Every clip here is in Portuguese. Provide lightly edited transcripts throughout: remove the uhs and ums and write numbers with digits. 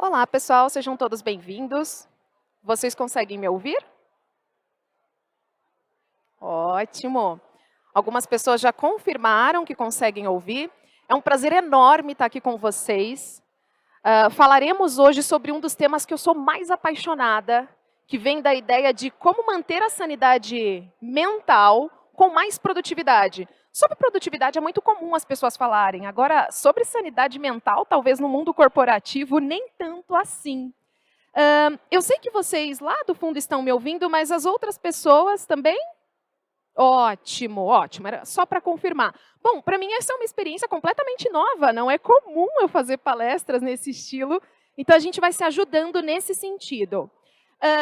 Olá, pessoal, sejam todos bem-vindos. Vocês conseguem me ouvir? Ótimo. Algumas pessoas já confirmaram que conseguem ouvir. É um prazer enorme estar aqui com vocês. Falaremos hoje sobre um dos temas que eu sou mais apaixonada, que vem da ideia de como manter a sanidade mental com mais produtividade. Sobre produtividade é muito comum as pessoas falarem. Agora, sobre sanidade mental, talvez no mundo corporativo, nem tanto assim. Eu sei que vocês lá do fundo estão me ouvindo, mas as outras pessoas também? Ótimo, ótimo. Era só para confirmar. Bom, para mim essa é uma experiência completamente nova. Não é comum eu fazer palestras nesse estilo. Então a gente vai se ajudando nesse sentido.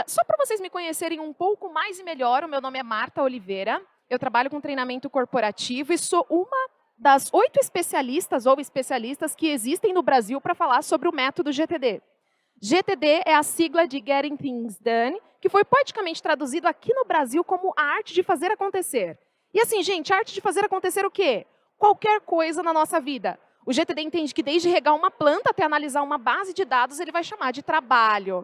Só para vocês me conhecerem um pouco mais e melhor, o meu nome é Marta Oliveira. Eu trabalho com treinamento corporativo e sou uma das 8 especialistas ou especialistas que existem no Brasil para falar sobre o método GTD. GTD é a sigla de Getting Things Done, que foi poeticamente traduzido aqui no Brasil como a arte de fazer acontecer. E assim, gente, a arte de fazer acontecer o quê? Qualquer coisa na nossa vida. O GTD entende que desde regar uma planta até analisar uma base de dados, ele vai chamar de trabalho.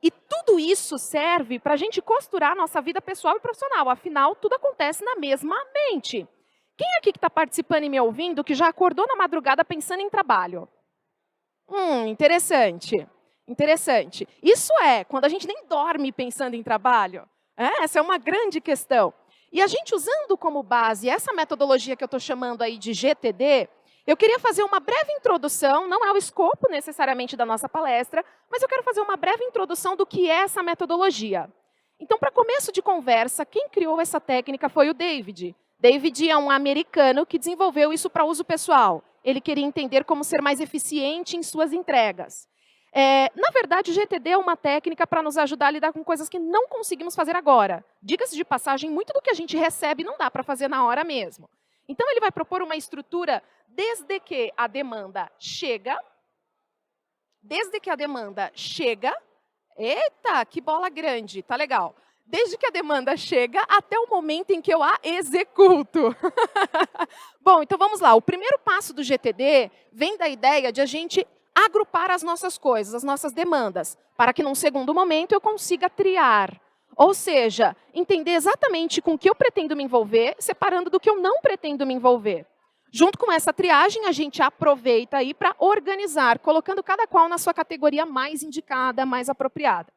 E tudo isso serve para a gente costurar a nossa vida pessoal e profissional. Afinal, tudo acontece na mesma mente. Quem aqui que está participando e me ouvindo que já acordou na madrugada pensando em trabalho? Interessante. Interessante. Isso é, quando a gente nem dorme pensando em trabalho. Essa é uma grande questão. E a gente usando como base essa metodologia que eu estou chamando aí de GTD, eu queria fazer uma breve introdução, não é o escopo necessariamente da nossa palestra, mas eu quero fazer uma breve introdução do que é essa metodologia. Então, para começo de conversa, quem criou essa técnica foi o David. David é um americano que desenvolveu isso para uso pessoal. Ele queria entender como ser mais eficiente em suas entregas. Na verdade, o GTD é uma técnica para nos ajudar a lidar com coisas que não conseguimos fazer agora. Diga-se de passagem, muito do que a gente recebe não dá para fazer na hora mesmo. Então, ele vai propor uma estrutura desde que a demanda chega. Eita, que bola grande, tá legal. Desde que a demanda chega até o momento em que eu a executo. Bom, então vamos lá. O primeiro passo do GTD vem da ideia de a gente agrupar as nossas coisas, as nossas demandas, para que num segundo momento eu consiga triar. Ou seja, entender exatamente com o que eu pretendo me envolver, separando do que eu não pretendo me envolver. Junto com essa triagem, a gente aproveita aí para organizar, colocando cada qual na sua categoria mais indicada, mais apropriada.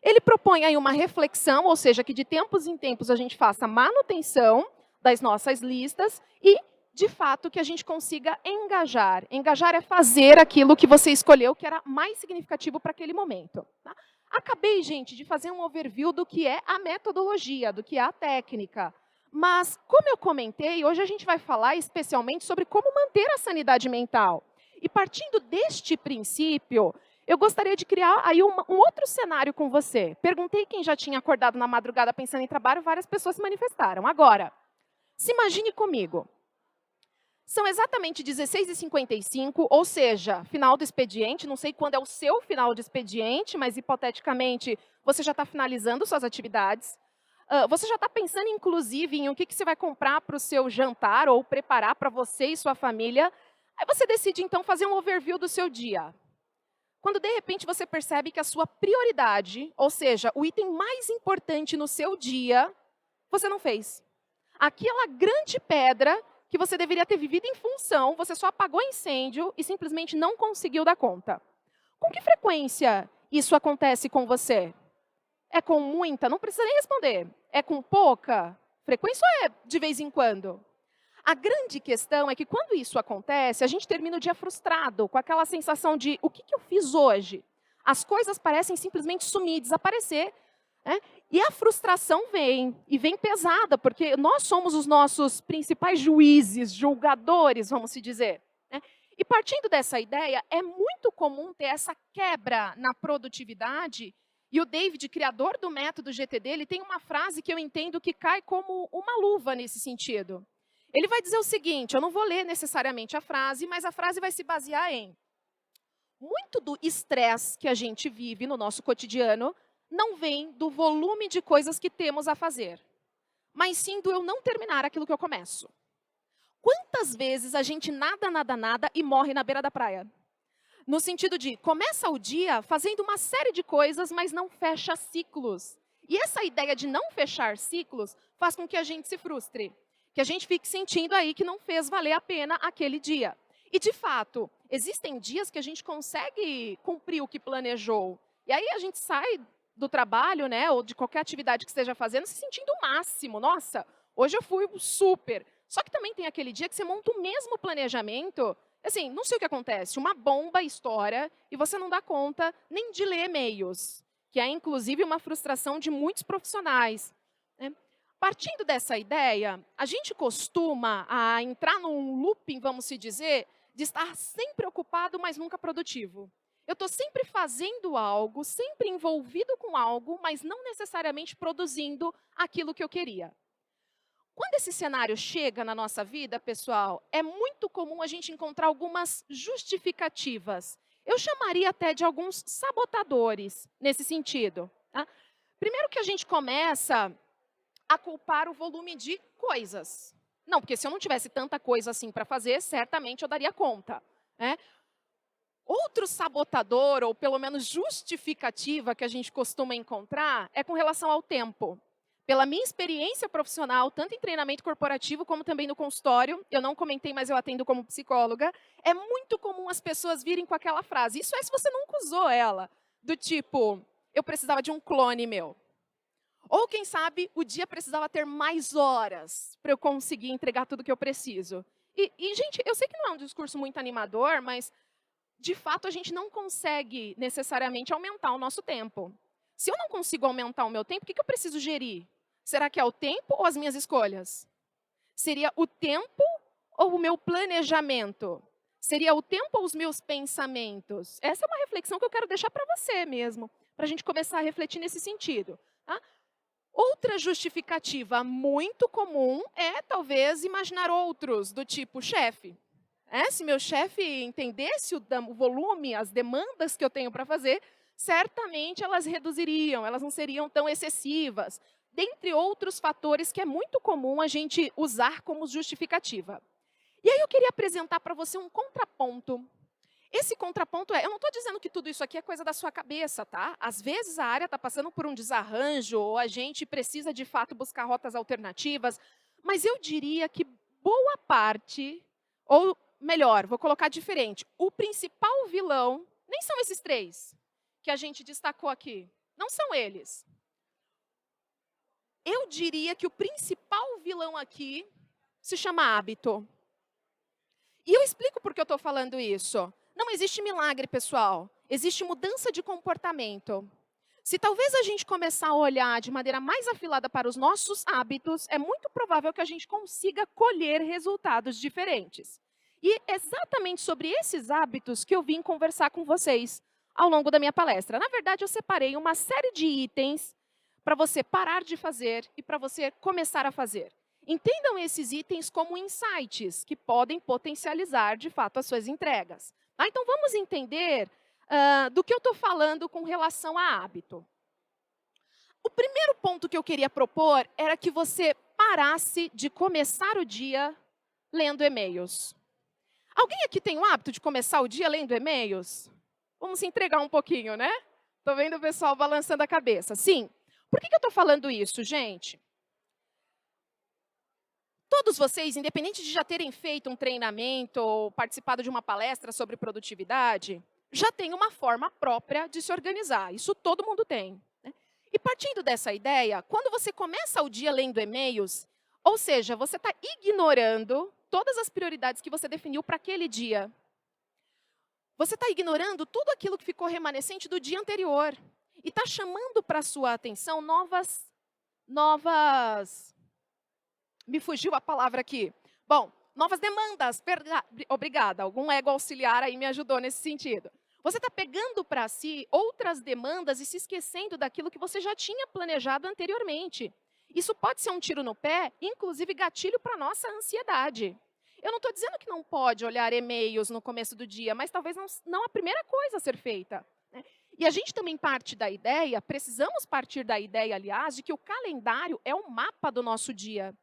Ele propõe aí uma reflexão, ou seja, que de tempos em tempos a gente faça manutenção das nossas listas e, de fato, que a gente consiga engajar. Engajar é fazer aquilo que você escolheu que era mais significativo para aquele momento. Tá? Acabei, gente, de fazer um overview do que é a metodologia, do que é a técnica. Mas, como eu comentei, hoje a gente vai falar especialmente sobre como manter a sanidade mental. E partindo deste princípio, eu gostaria de criar aí um outro cenário com você. Perguntei quem já tinha acordado na madrugada pensando em trabalho, várias pessoas se manifestaram. Agora, se imagine comigo. São exatamente 16h55, ou seja, final do expediente. Não sei quando é o seu final de expediente, mas hipoteticamente você já está finalizando suas atividades. Você já está pensando, inclusive, em o que você vai comprar para o seu jantar ou preparar para você e sua família. Aí você decide, então, fazer um overview do seu dia. Quando, de repente, você percebe que a sua prioridade, ou seja, o item mais importante no seu dia, você não fez. Aquela grande pedra que você deveria ter vivido em função, você só apagou incêndio e simplesmente não conseguiu dar conta. Com que frequência isso acontece com você? É com muita? Não precisa nem responder. É com pouca frequência ou é de vez em quando? A grande questão é que quando isso acontece, a gente termina o dia frustrado, com aquela sensação de o que eu fiz hoje? As coisas parecem simplesmente sumir, desaparecer. Né? E a frustração vem, e vem pesada, porque nós somos os nossos principais juízes, julgadores, vamos se dizer. Né? E partindo dessa ideia, é muito comum ter essa quebra na produtividade. E o David, criador do método GTD, ele tem uma frase que eu entendo que cai como uma luva nesse sentido. Ele vai dizer o seguinte, eu não vou ler necessariamente a frase, mas a frase vai se basear em muito do estresse que a gente vive no nosso cotidiano não vem do volume de coisas que temos a fazer, mas sim do eu não terminar aquilo que eu começo. Quantas vezes a gente nada e morre na beira da praia? No sentido de, começa o dia fazendo uma série de coisas, mas não fecha ciclos. E essa ideia de não fechar ciclos faz com que a gente se frustre. Que a gente fique sentindo aí que não fez valer a pena aquele dia. E, de fato, existem dias que a gente consegue cumprir o que planejou. E aí a gente sai do trabalho, né, ou de qualquer atividade que esteja fazendo, se sentindo o máximo. Nossa, hoje eu fui super. Só que também tem aquele dia que você monta o mesmo planejamento. Assim, não sei o que acontece, uma bomba estoura e você não dá conta nem de ler e-mails, que é inclusive uma frustração de muitos profissionais, né? Partindo dessa ideia, a gente costuma entrar num looping, vamos se dizer, de estar sempre ocupado, mas nunca produtivo. Eu estou sempre fazendo algo, sempre envolvido com algo, mas não necessariamente produzindo aquilo que eu queria. Quando esse cenário chega na nossa vida, pessoal, é muito comum a gente encontrar algumas justificativas. Eu chamaria até de alguns sabotadores nesse sentido. Tá? Primeiro que a gente começa a culpar o volume de coisas. Não, porque se eu não tivesse tanta coisa assim para fazer, certamente eu daria conta, né? Outro sabotador, ou pelo menos justificativa que a gente costuma encontrar, é com relação ao tempo. Pela minha experiência profissional, tanto em treinamento corporativo como também no consultório, eu não comentei, mas eu atendo como psicóloga, é muito comum as pessoas virem com aquela frase, isso é se você nunca usou ela, do tipo, eu precisava de um clone meu. Ou, quem sabe, o dia precisava ter mais horas para eu conseguir entregar tudo que eu preciso. Gente, eu sei que não é um discurso muito animador, mas, de fato, a gente não consegue necessariamente aumentar o nosso tempo. Se eu não consigo aumentar o meu tempo, o que eu preciso gerir? Será que é o tempo ou as minhas escolhas? Seria o tempo ou o meu planejamento? Seria o tempo ou os meus pensamentos? Essa é uma reflexão que eu quero deixar para você mesmo, para a gente começar a refletir nesse sentido. Tá? Outra justificativa muito comum é, talvez, imaginar outros, do tipo chefe. Se meu chefe entendesse o volume, as demandas que eu tenho para fazer, certamente elas reduziriam, elas não seriam tão excessivas. Dentre outros fatores que é muito comum a gente usar como justificativa. E aí eu queria apresentar para você um contraponto. Esse contraponto eu não estou dizendo que tudo isso aqui é coisa da sua cabeça, tá? Às vezes a área está passando por um desarranjo, ou a gente precisa de fato buscar rotas alternativas, mas eu diria que boa parte, ou melhor, vou colocar diferente, o principal vilão nem são esses três que a gente destacou aqui. Não são eles. Eu diria que o principal vilão aqui se chama hábito. E eu explico por que eu estou falando isso. Não existe milagre, pessoal. Existe mudança de comportamento. Se talvez a gente começar a olhar de maneira mais afilada para os nossos hábitos, é muito provável que a gente consiga colher resultados diferentes. E é exatamente sobre esses hábitos que eu vim conversar com vocês ao longo da minha palestra. Na verdade, eu separei uma série de itens para você parar de fazer e para você começar a fazer. Entendam esses itens como insights, que podem potencializar, de fato, as suas entregas. Então, vamos entender do que eu estou falando com relação a hábito. O primeiro ponto que eu queria propor era que você parasse de começar o dia lendo e-mails. Alguém aqui tem o hábito de começar o dia lendo e-mails? Vamos se entregar um pouquinho, né? Estou vendo o pessoal balançando a cabeça. Sim. Por que eu estou falando isso, gente? Todos vocês, independente de já terem feito um treinamento ou participado de uma palestra sobre produtividade, já têm uma forma própria de se organizar. Isso todo mundo tem, né? E partindo dessa ideia, quando você começa o dia lendo e-mails, ou seja, você está ignorando todas as prioridades que você definiu para aquele dia. Você está ignorando tudo aquilo que ficou remanescente do dia anterior. E está chamando para a sua atenção novas... Me fugiu a palavra aqui. Bom, novas demandas. Obrigada, algum ego auxiliar aí me ajudou nesse sentido. Você está pegando para si outras demandas e se esquecendo daquilo que você já tinha planejado anteriormente. Isso pode ser um tiro no pé, inclusive gatilho para a nossa ansiedade. Eu não estou dizendo que não pode olhar e-mails no começo do dia, mas talvez não a primeira coisa a ser feita, né? E a gente também parte da ideia, precisamos partir da ideia, aliás, de que o calendário é o mapa do nosso dia.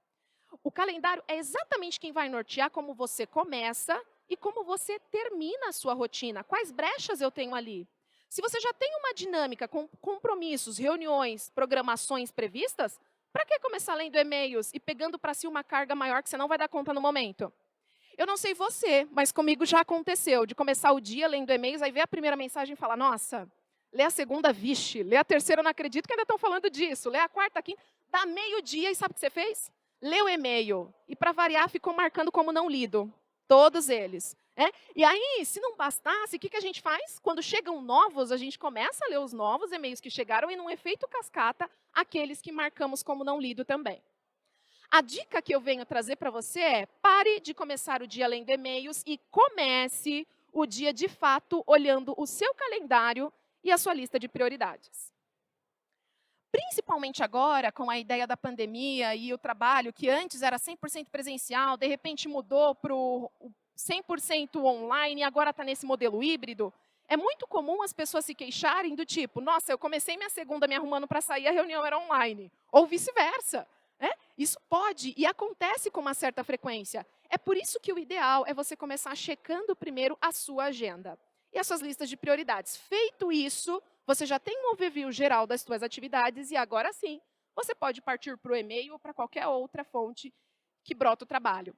O calendário é exatamente quem vai nortear como você começa e como você termina a sua rotina, quais brechas eu tenho ali. Se você já tem uma dinâmica com compromissos, reuniões, programações previstas, para que começar lendo e-mails e pegando para si uma carga maior que você não vai dar conta no momento? Eu não sei você, mas comigo já aconteceu, de começar o dia lendo e-mails, aí ver a primeira mensagem e falar, nossa, lê a segunda, vixe, lê a terceira, eu não acredito que ainda estão falando disso, lê a quarta, a quinta, dá meio-dia e sabe o que você fez? Leu o e-mail, e para variar ficou marcando como não lido, todos eles. E aí, se não bastasse, o que a gente faz? Quando chegam novos, a gente começa a ler os novos e-mails que chegaram e, num efeito cascata, aqueles que marcamos como não lido também. A dica que eu venho trazer para você é: pare de começar o dia lendo e-mails e comece o dia, de fato, olhando o seu calendário e a sua lista de prioridades. Principalmente agora, com a ideia da pandemia e o trabalho, que antes era 100% presencial, de repente mudou para o 100% online e agora está nesse modelo híbrido, é muito comum as pessoas se queixarem do tipo, nossa, eu comecei minha segunda me arrumando para sair, a reunião era online. Ou vice-versa. Isso pode e acontece com uma certa frequência. É por isso que o ideal é você começar checando primeiro a sua agenda e as suas listas de prioridades. Feito isso, você já tem um overview geral das suas atividades e agora sim, você pode partir para o e-mail ou para qualquer outra fonte que brota o trabalho.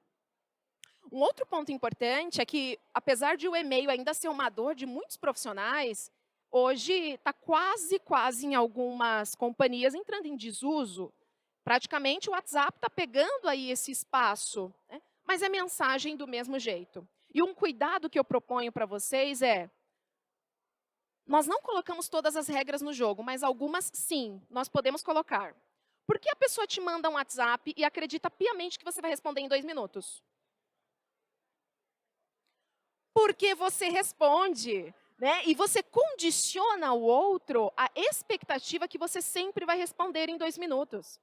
Um outro ponto importante é que, apesar de o e-mail ainda ser uma dor de muitos profissionais, hoje está quase em algumas companhias entrando em desuso. Praticamente o WhatsApp está pegando aí esse espaço, mas é mensagem do mesmo jeito. E um cuidado que eu proponho para vocês é, nós não colocamos todas as regras no jogo, mas algumas sim, nós podemos colocar. Por que a pessoa te manda um WhatsApp e acredita piamente que você vai responder em 2 minutos? Porque você responde, e você condiciona o outro à expectativa que você sempre vai responder em 2 minutos.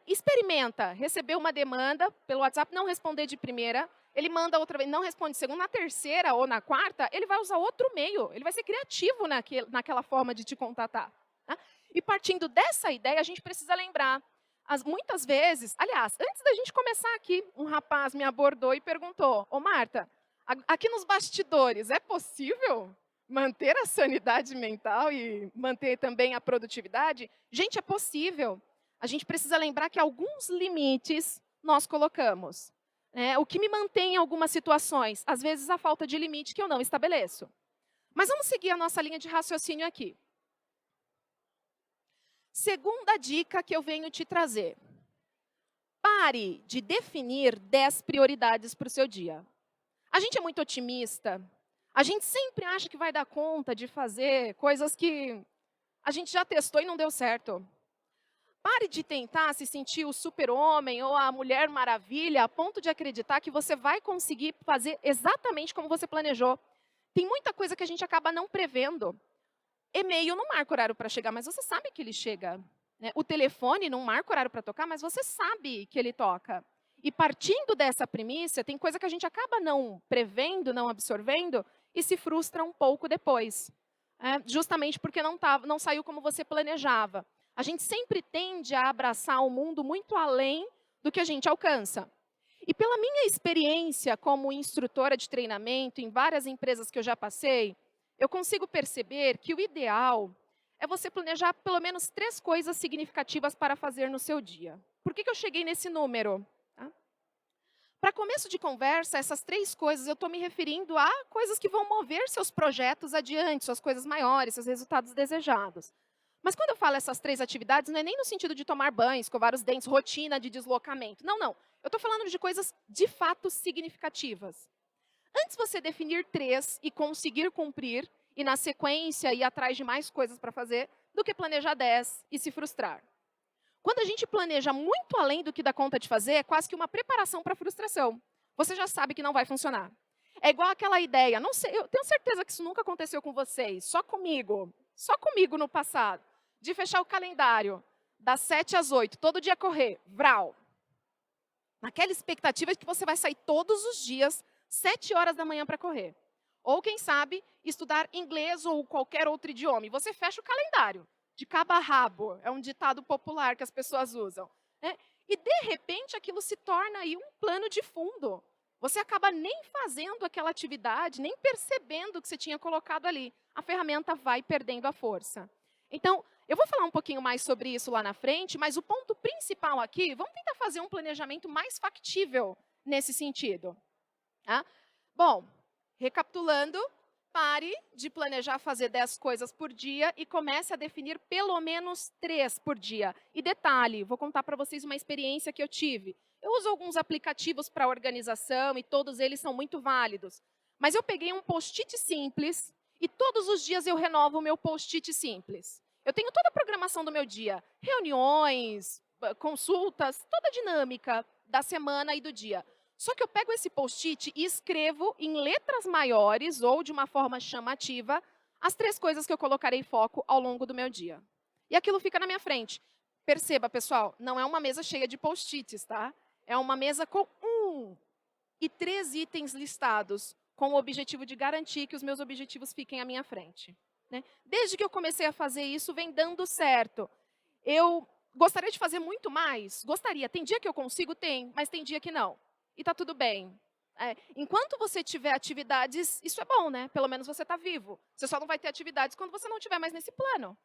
Experimenta receber uma demanda pelo WhatsApp, não responder de primeira, ele manda outra vez, não responde de segunda, na terceira ou na quarta, ele vai usar outro meio, ele vai ser criativo naquela forma de te contatar. Tá? E partindo dessa ideia, a gente precisa lembrar, muitas vezes, aliás, antes da gente começar aqui, um rapaz me abordou e perguntou, ô Marta, aqui nos bastidores, é possível manter a sanidade mental e manter também a produtividade? Gente, é possível. A gente precisa lembrar que alguns limites nós colocamos. O que me mantém em algumas situações? Às vezes, a falta de limite que eu não estabeleço. Mas vamos seguir a nossa linha de raciocínio aqui. Segunda dica que eu venho te trazer. Pare de definir 10 prioridades para o seu dia. A gente é muito otimista. A gente sempre acha que vai dar conta de fazer coisas que a gente já testou e não deu certo. Pare de tentar se sentir o super-homem ou a mulher maravilha a ponto de acreditar que você vai conseguir fazer exatamente como você planejou. Tem muita coisa que a gente acaba não prevendo. E-mail não marca horário para chegar, mas você sabe que ele chega. O telefone não marca horário para tocar, mas você sabe que ele toca. E partindo dessa premissa, tem coisa que a gente acaba não prevendo, não absorvendo e se frustra um pouco depois. Justamente porque não saiu como você planejava. A gente sempre tende a abraçar o mundo muito além do que a gente alcança. E pela minha experiência como instrutora de treinamento em várias empresas que eu já passei, eu consigo perceber que o ideal é você planejar pelo menos 3 coisas significativas para fazer no seu dia. Por que eu cheguei nesse número? Para começo de conversa, essas 3 coisas eu estou me referindo a coisas que vão mover seus projetos adiante, suas coisas maiores, seus resultados desejados. Mas quando eu falo essas 3 atividades, não é nem no sentido de tomar banho, escovar os dentes, rotina de deslocamento. Não, não. Eu estou falando de coisas de fato significativas. Antes você definir 3 e conseguir cumprir, e na sequência ir atrás de mais coisas para fazer, do que planejar 10 e se frustrar. Quando a gente planeja muito além do que dá conta de fazer, é quase que uma preparação para a frustração. Você já sabe que não vai funcionar. É igual aquela ideia, não sei, eu tenho certeza que isso nunca aconteceu com vocês, só comigo no passado, de fechar o calendário das 7 às 8, todo dia correr, vral. Naquela expectativa de que você vai sair todos os dias, 7 horas da manhã para correr. Ou, quem sabe, estudar inglês ou qualquer outro idioma. E você fecha o calendário, de cabo a rabo. É um ditado popular que as pessoas usam. E, de repente, aquilo se torna aí um plano de fundo. você acaba nem fazendo aquela atividade, nem percebendo o que você tinha colocado ali. A ferramenta vai perdendo a força. Então, eu vou falar um pouquinho mais sobre isso lá na frente, mas o ponto principal aqui, vamos tentar fazer um planejamento mais factível nesse sentido. Tá? Bom, recapitulando, pare de planejar fazer 10 coisas por dia e comece a definir pelo menos 3 por dia. E detalhe, vou contar para vocês uma experiência que eu tive. Eu uso alguns aplicativos para organização e todos eles são muito válidos. Mas eu peguei um post-it simples e todos os dias eu renovo o meu post-it simples. Eu tenho toda a programação do meu dia, reuniões, consultas, toda a dinâmica da semana e do dia. Só que eu pego esse post-it e escrevo em letras maiores ou de uma forma chamativa as 3 coisas que eu colocarei foco ao longo do meu dia. E aquilo fica na minha frente. Perceba, pessoal, não é uma mesa cheia de post-its, tá? É uma mesa com 1 e 3 itens listados, com o objetivo de garantir que os meus objetivos fiquem à minha frente. Né? Desde que eu comecei a fazer isso, vem dando certo. Eu gostaria de fazer muito mais? Gostaria. Tem dia que eu consigo? Tem, mas tem dia que não. E está tudo bem. Enquanto você tiver atividades, isso é bom, né? Pelo menos você está vivo. Você só não vai ter atividades quando você não estiver mais nesse plano.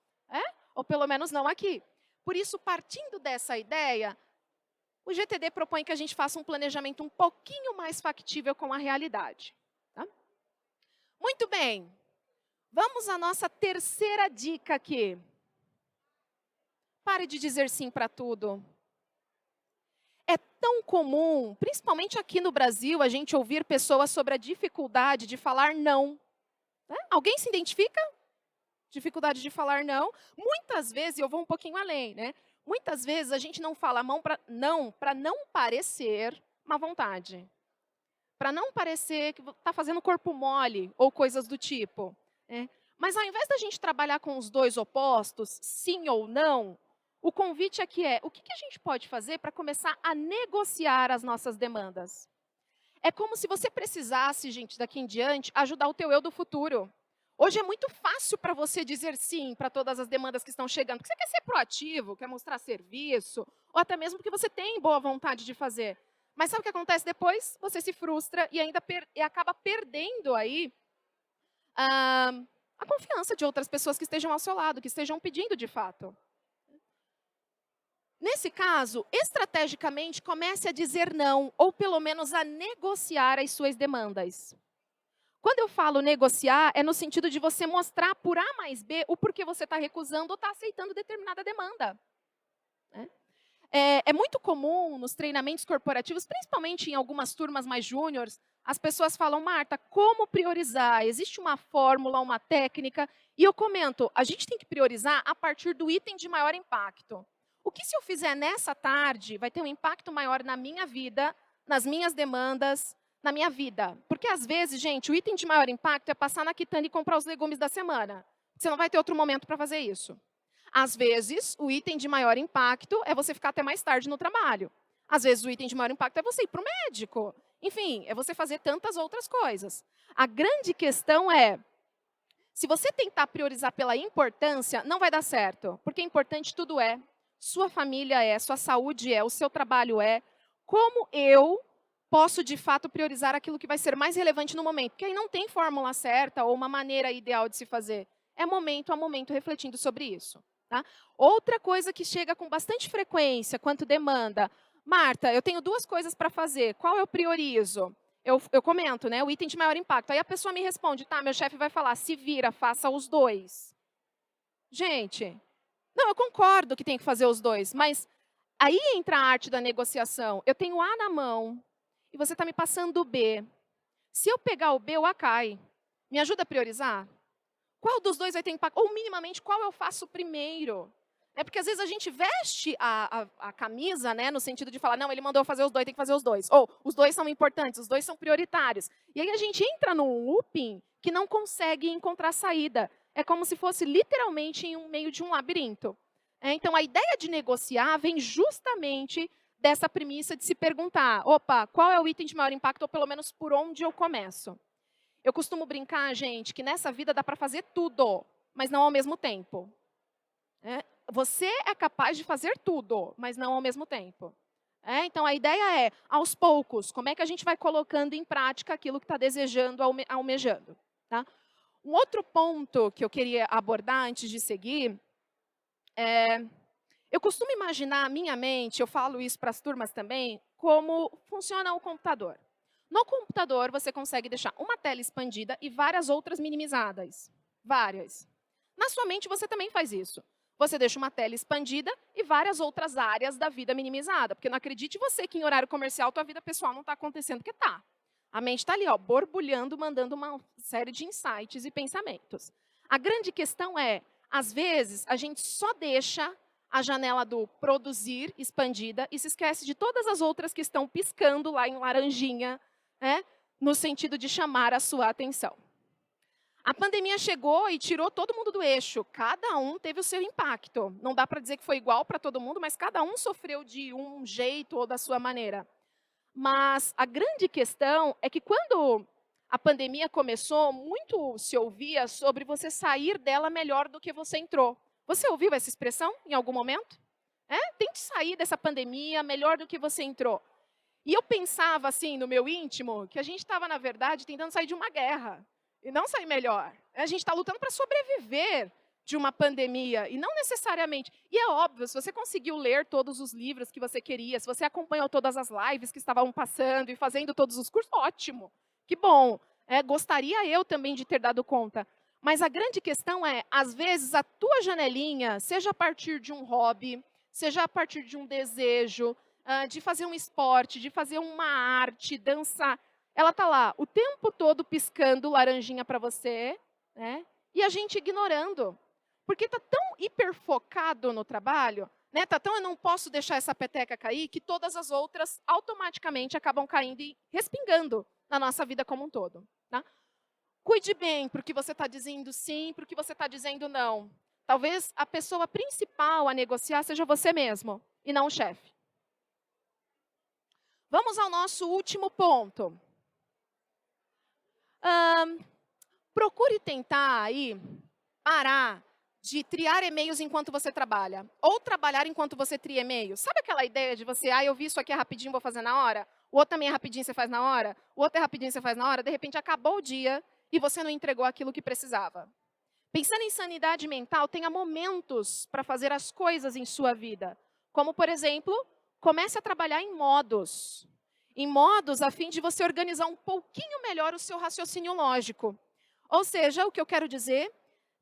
Ou pelo menos não aqui. Por isso, partindo dessa ideia, o GTD propõe que a gente faça um planejamento um pouquinho mais factível com a realidade. Tá? Muito bem. Vamos à nossa terceira dica aqui. Pare de dizer sim para tudo. É tão comum, principalmente aqui no Brasil, a gente ouvir pessoas sobre a dificuldade de falar não. Né? Alguém se identifica? Dificuldade de falar não. Muitas vezes, eu vou um pouquinho além, né? Muitas vezes a gente não fala não para não parecer má vontade. Para não parecer que está fazendo corpo mole ou coisas do tipo. Né? Mas ao invés da gente trabalhar com os dois opostos, sim ou não, o convite aqui é, o que a gente pode fazer para começar a negociar as nossas demandas? É como se você precisasse, gente, daqui em diante, ajudar o teu eu do futuro. Hoje é muito fácil para você dizer sim para todas as demandas que estão chegando. Porque você quer ser proativo, quer mostrar serviço, ou até mesmo porque você tem boa vontade de fazer. Mas sabe o que acontece depois? Você se frustra e ainda acaba perdendo aí a confiança de outras pessoas que estejam ao seu lado, que estejam pedindo de fato. Nesse caso, estrategicamente, comece a dizer não, ou pelo menos a negociar as suas demandas. Quando eu falo negociar, é no sentido de você mostrar por A mais B o porquê você está recusando ou está aceitando determinada demanda. Né? É muito comum nos treinamentos corporativos, principalmente em algumas turmas mais júniores, as pessoas falam, Marta, como priorizar? Existe uma fórmula, uma técnica? E eu comento, a gente tem que priorizar a partir do item de maior impacto. O que se eu fizer nessa tarde vai ter um impacto maior na minha vida, nas minhas demandas, na minha vida? Porque às vezes, gente, o item de maior impacto é passar na quitanda e comprar os legumes da semana. Você não vai ter outro momento para fazer isso. Às vezes, o item de maior impacto é você ficar até mais tarde no trabalho. Às vezes, o item de maior impacto é você ir para o médico. Enfim, é você fazer tantas outras coisas. A grande questão é, se você tentar priorizar pela importância, não vai dar certo. Porque importante tudo é. Sua família é, sua saúde é, o seu trabalho é. Como eu posso, de fato, priorizar aquilo que vai ser mais relevante no momento? Porque aí não tem fórmula certa ou uma maneira ideal de se fazer. É momento a momento refletindo sobre isso. Tá? Outra coisa que chega com bastante frequência, quanto demanda. Marta, eu tenho 2 coisas para fazer, qual eu priorizo? Eu comento, né, o item de maior impacto. Aí a pessoa me responde, tá, meu chefe vai falar, se vira, faça os 2. Gente, não, eu concordo que tem que fazer os 2, mas aí entra a arte da negociação. Eu tenho A na mão e você está me passando o B. Se eu pegar o B, o A cai. Me ajuda a priorizar? Qual dos 2 vai ter impacto? Ou, minimamente, qual eu faço primeiro? É porque, às vezes, a gente veste a camisa, né, no sentido de falar, não, ele mandou fazer os 2, tem que fazer os 2. Ou, os 2 são importantes, os 2 são prioritários. E aí a gente entra num looping que não consegue encontrar saída. É como se fosse, literalmente, em meio de um labirinto. Então, a ideia de negociar vem justamente dessa premissa de se perguntar, opa, qual é o item de maior impacto, ou pelo menos por onde eu começo? Eu costumo brincar, gente, que nessa vida dá para fazer tudo, mas não ao mesmo tempo. Você é capaz de fazer tudo, mas não ao mesmo tempo. Então, a ideia é, aos poucos, como é que a gente vai colocando em prática aquilo que está desejando, almejando. Tá? Um outro ponto que eu queria abordar antes de seguir é, eu costumo imaginar a minha mente, eu falo isso para as turmas também, como funciona o computador. No computador, você consegue deixar uma tela expandida e várias outras minimizadas. Várias. Na sua mente, você também faz isso. Você deixa uma tela expandida e várias outras áreas da vida minimizada. Porque não acredite você que em horário comercial, tua vida pessoal não está acontecendo, porque está. A mente está ali, ó, borbulhando, mandando uma série de insights e pensamentos. A grande questão é, às vezes, a gente só deixa a janela do produzir expandida e se esquece de todas as outras que estão piscando lá em laranjinha, né, no sentido de chamar a sua atenção. A pandemia chegou e tirou todo mundo do eixo. Cada um teve o seu impacto. Não dá para dizer que foi igual para todo mundo, mas cada um sofreu de um jeito ou da sua maneira. Mas a grande questão é que quando a pandemia começou, muito se ouvia sobre você sair dela melhor do que você entrou. Você ouviu essa expressão em algum momento? Tente sair dessa pandemia melhor do que você entrou. E eu pensava assim, no meu íntimo, que a gente estava, na verdade, tentando sair de uma guerra. E não sair melhor. A gente está lutando para sobreviver de uma pandemia, e não necessariamente. E é óbvio, se você conseguiu ler todos os livros que você queria, se você acompanhou todas as lives que estavam passando e fazendo todos os cursos, ótimo, que bom. Gostaria eu também de ter dado conta. Mas a grande questão é, às vezes, a tua janelinha, seja a partir de um hobby, seja a partir de um desejo, de fazer um esporte, de fazer uma arte, dançar, ela está lá o tempo todo piscando laranjinha para você, né? E a gente ignorando. Porque está tão hiperfocado no trabalho, né? Tá tão eu não posso deixar essa peteca cair, que todas as outras automaticamente acabam caindo e respingando na nossa vida como um todo. Tá? Cuide bem para o que você está dizendo sim, para o que você está dizendo não. Talvez a pessoa principal a negociar seja você mesmo, e não o chefe. Vamos ao nosso último ponto. Procure tentar aí parar de triar e-mails enquanto você trabalha. Ou trabalhar enquanto você tria e-mails. Sabe aquela ideia de você, eu vi isso aqui é rapidinho, vou fazer na hora? O outro também é rapidinho, você faz na hora? O outro é rapidinho, você faz na hora? De repente, acabou o dia e você não entregou aquilo que precisava. Pensando em sanidade mental, tenha momentos para fazer as coisas em sua vida. Como, por exemplo, comece a trabalhar em modos. Em modos a fim de você organizar um pouquinho melhor o seu raciocínio lógico. Ou seja, o que eu quero dizer,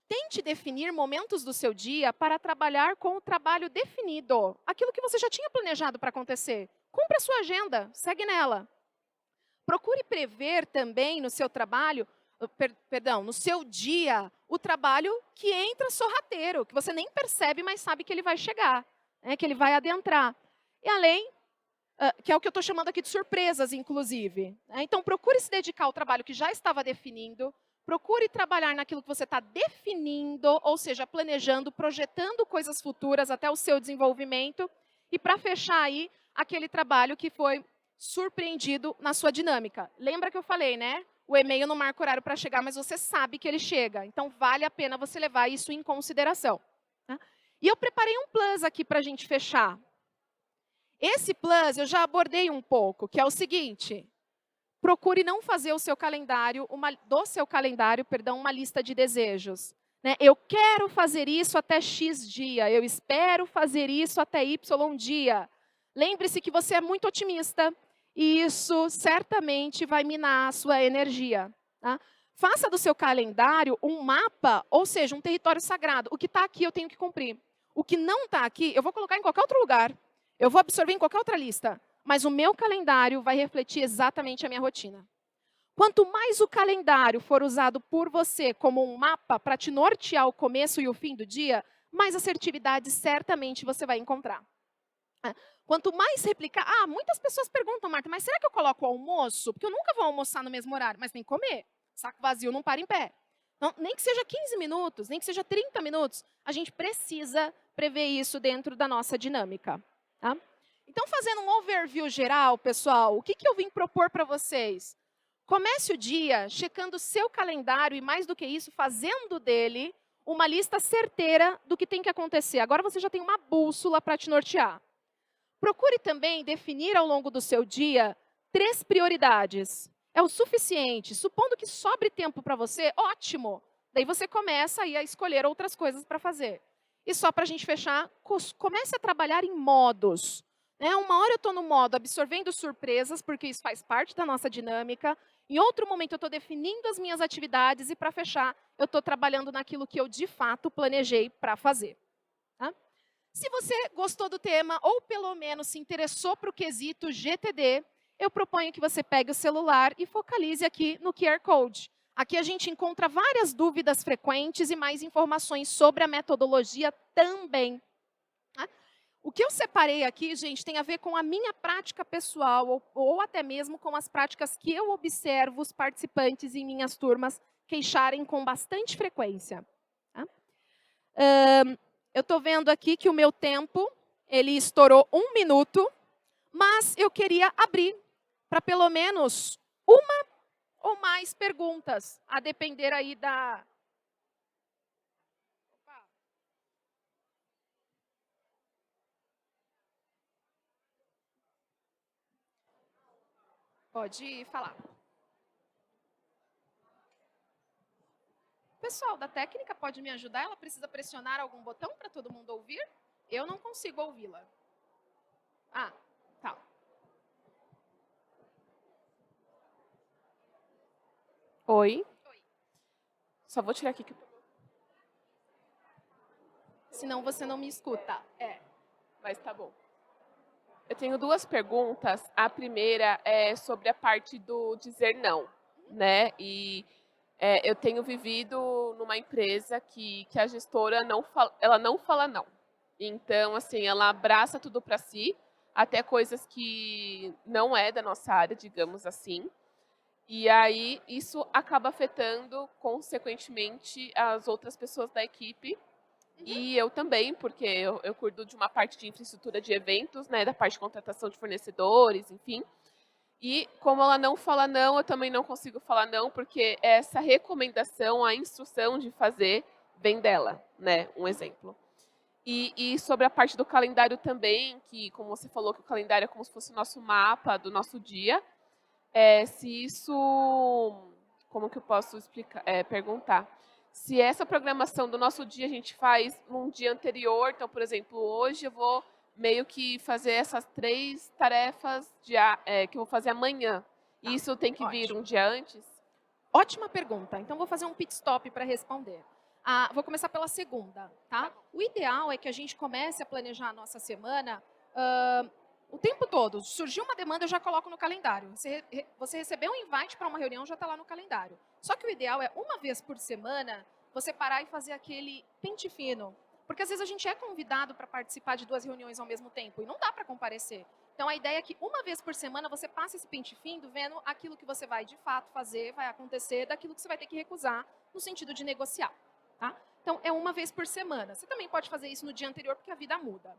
tente definir momentos do seu dia para trabalhar com o trabalho definido. Aquilo que você já tinha planejado para acontecer. Cumpra a sua agenda, segue nela. Procure prever também no seu trabalho, no seu dia, o trabalho que entra sorrateiro, que você nem percebe, mas sabe que ele vai chegar, que ele vai adentrar. E além, que é o que eu estou chamando aqui de surpresas, inclusive. Então, procure se dedicar ao trabalho que já estava definindo, procure trabalhar naquilo que você está definindo, ou seja, planejando, projetando coisas futuras até o seu desenvolvimento, e para fechar aí, aquele trabalho que foi surpreendido na sua dinâmica. Lembra que eu falei, né? O e-mail não marca horário para chegar, mas você sabe que ele chega. Então, vale a pena você levar isso em consideração. Tá? E eu preparei um plus aqui para a gente fechar. Esse plus eu já abordei um pouco, que é o seguinte. Procure não fazer o seu calendário, uma lista de desejos. Né? Eu quero fazer isso até X dia, eu espero fazer isso até Y dia. Lembre-se que você é muito otimista e isso certamente vai minar a sua energia. Tá? Faça do seu calendário um mapa, ou seja, um território sagrado. O que está aqui eu tenho que cumprir. O que não está aqui eu vou colocar em qualquer outro lugar. Eu vou absorver em qualquer outra lista. Mas o meu calendário vai refletir exatamente a minha rotina. Quanto mais o calendário for usado por você como um mapa para te nortear o começo e o fim do dia, mais assertividade certamente você vai encontrar. Quanto mais replicar... muitas pessoas perguntam, Marta, mas será que eu coloco o almoço? Porque eu nunca vou almoçar no mesmo horário, mas tem que comer. Saco vazio não para em pé. Então, nem que seja 15 minutos, nem que seja 30 minutos, a gente precisa prever isso dentro da nossa dinâmica. Tá? Então, fazendo um overview geral, pessoal, o que eu vim propor para vocês? Comece o dia checando o seu calendário e, mais do que isso, fazendo dele uma lista certeira do que tem que acontecer. Agora você já tem uma bússola para te nortear. Procure também definir ao longo do seu dia 3 prioridades. É o suficiente. Supondo que sobre tempo para você, ótimo. Daí você começa aí a escolher outras coisas para fazer. E só para a gente fechar, comece a trabalhar em modos. Né? Uma hora eu estou no modo absorvendo surpresas, porque isso faz parte da nossa dinâmica. Em outro momento eu estou definindo as minhas atividades e para fechar, eu estou trabalhando naquilo que eu de fato planejei para fazer. Tá? Se você gostou do tema ou pelo menos se interessou para o quesito GTD, eu proponho que você pegue o celular e focalize aqui no QR Code. Aqui a gente encontra várias dúvidas frequentes e mais informações sobre a metodologia também. Tá? O que eu separei aqui, gente, tem a ver com a minha prática pessoal ou até mesmo com as práticas que eu observo os participantes em minhas turmas queixarem com bastante frequência. Tá? Eu estou vendo aqui que o meu tempo, ele estourou 1 minuto, mas eu queria abrir para pelo menos uma ou mais perguntas, a depender aí da... Opa. Pode falar. O pessoal da técnica pode me ajudar? Ela precisa pressionar algum botão para todo mundo ouvir? Eu não consigo ouvi-la. Ah, tá. Oi, Oi. só vou tirar aqui que Senão você não me escuta. É. mas tá bom. Eu tenho 2 perguntas. A primeira é sobre a parte do dizer não, né? Eu tenho vivido numa empresa que a gestora ela não fala não. Então, assim, ela abraça tudo para si, até coisas que não é da nossa área, digamos assim. E aí isso acaba afetando, consequentemente, as outras pessoas da equipe. E eu também, porque eu cuido de uma parte de infraestrutura de eventos, né, da parte de contratação de fornecedores, enfim. E como ela não fala não, eu também não consigo falar não, porque essa recomendação, a instrução de fazer, vem dela, né? Um exemplo. E sobre a parte do calendário também, que como você falou, que o calendário é como se fosse o nosso mapa do nosso dia, se isso, como que eu posso explicar, perguntar? Se essa programação do nosso dia a gente faz num dia anterior, então, por exemplo, hoje eu vou meio que fazer essas 3 tarefas que eu vou fazer amanhã. Tá, Isso tem que vir ótimo. um dia antes? Ótima pergunta. Então, vou fazer um pit stop para responder. Vou começar pela segunda, tá? O ideal é que a gente comece a planejar a nossa semana o tempo todo. Surgiu uma demanda, eu já coloco no calendário. Você recebeu um invite para uma reunião, já está lá no calendário. Só que o ideal é, uma vez por semana, você parar e fazer aquele pente fino. Porque às vezes a gente é convidado para participar de 2 reuniões ao mesmo tempo e não dá para comparecer. Então, a ideia é que uma vez por semana você passe esse pente fino vendo aquilo que você vai de fato fazer, vai acontecer, daquilo que você vai ter que recusar no sentido de negociar. Tá? Então, é uma vez por semana. Você também pode fazer isso no dia anterior, porque a vida muda.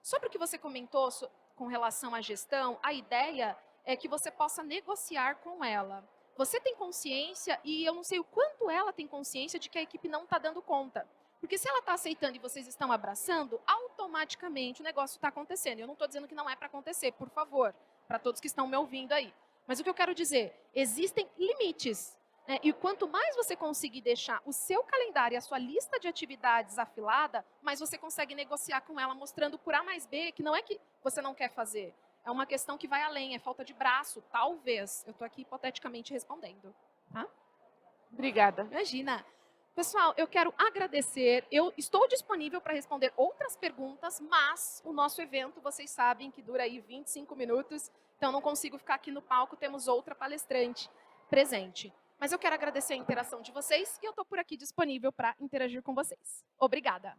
Sobre o que você comentou com relação à gestão, a ideia é que você possa negociar com ela. Você tem consciência, e eu não sei o quanto ela tem consciência de que a equipe não está dando conta. Porque se ela está aceitando e vocês estão abraçando, automaticamente o negócio está acontecendo. Eu não estou dizendo que não é para acontecer, por favor, para todos que estão me ouvindo aí. Mas o que eu quero dizer, existem limites. Né? E quanto mais você conseguir deixar o seu calendário e a sua lista de atividades afilada, mais você consegue negociar com ela, mostrando por A mais B que não é que você não quer fazer. É uma questão que vai além, é falta de braço, talvez. Eu estou aqui hipoteticamente respondendo. Tá? Obrigada. Imagina. Pessoal, eu quero agradecer. Eu estou disponível para responder outras perguntas, mas o nosso evento, vocês sabem que dura aí 25 minutos, então não consigo ficar aqui no palco, temos outra palestrante presente. Mas eu quero agradecer a interação de vocês e eu estou por aqui disponível para interagir com vocês. Obrigada.